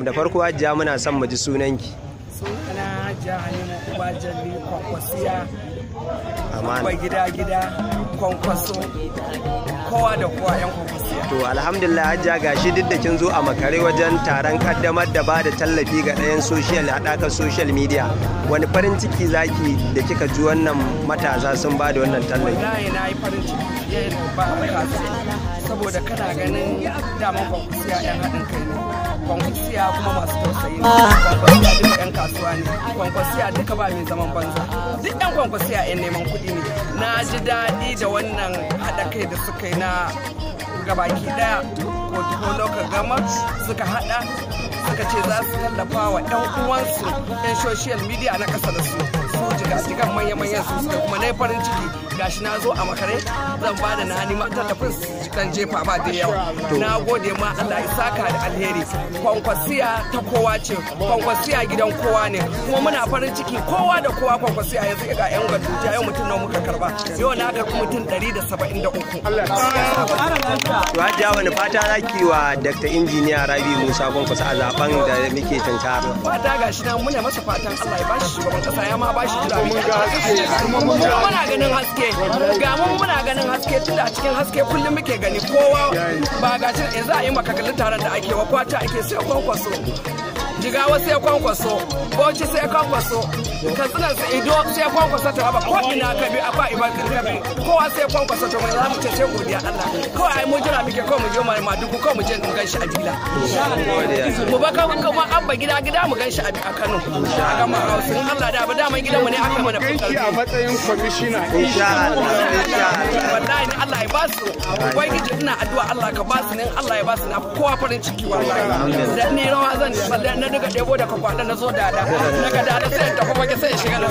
da farko Hajiya muna son mu ji sunanki. Sunana Hajiya Halima Ubajalli Kwankwasiya. Amana. Gida kwankwaso. Kowa da kowa 'yan Kwankwasiya. To alhamdulillah Hajiya gashi duk da kin zo a makare wajen taron kaddamar da ba da tallafi ga ɗayan haɗakar social media. Wani farin ciki zaki da kika ji wannan matasa sun ba da wannan tallafi? Wallahi na yi farin ciki yayin ba saboda kana ganin daman Kwankwasiya 'yan haɗin kai ne. Kwankwasiya kuma masu tausayi ne. Kwankwasiya duka 'yan kasuwa ne. Kwankwasiya duka ba mai zaman banza. Duk 'yan Kwankwasiya 'yan neman kuɗi ne. Na ji daɗi da wannan haɗa kai da suka yi na gabaki ɗaya ko local government suka haɗa suka ce za su tallafa wa 'yan uwansu 'yan social media na ƙasa da su jigan manya-manyan su suka kuma na yi farin ciki gashi na zo a makare zan ba da na nima tallafin kan jefa ba da yawa. Na gode ma Allah ya saka da alheri. Kwankwasiya ta kowa ce, Kwankwasiya gidan kowa ne, kuma muna farin ciki kowa da kowa Kwankwasiya yanzu ga 'yan Ganduja yau mutum nawa muka karba yau na karbi mutum 173. To Hajiya wani fata zaki wa Dr. Injiniya Rabi Musa Kwankwaso a zaben da muke tunkara? Fata gashi nan muna masa fatan Allah ya bashi shugaban kasa ya ma bashi muna ganin haske ga mun muna ganin haske tunda a cikin haske kullum muke gani kowa ba gashi yanzu a yi makakalin taron da ake wa kwata ake sai Kwankwaso Jigawa sai Kwankwaso Bauchi sai Kwankwaso Katsina sai Ido sai Kwankwaso ta raba ko ina ka bi a ba ibarkin ka bi kowa sai Kwankwaso to mai za mu ce sai godiya Allah kawai ai mu jira muke ko mu je ma duku ko mu je mu ganshi a Dila mu ba ka kuma abba gida mu ganshi a Kano a gama Hausa in Allah da ba da mai gidan mu ne aka mana ganshi a matsayin commissioner insha Allah wallahi ni Allah ya ba su ubangiji ina addu'a Allah ka ba su ne Allah ya ba su na kowa farin ciki wallahi da ni rawa zan na daga debo da kwakwadan na zo da na ga da sai ta kuma sai shiga na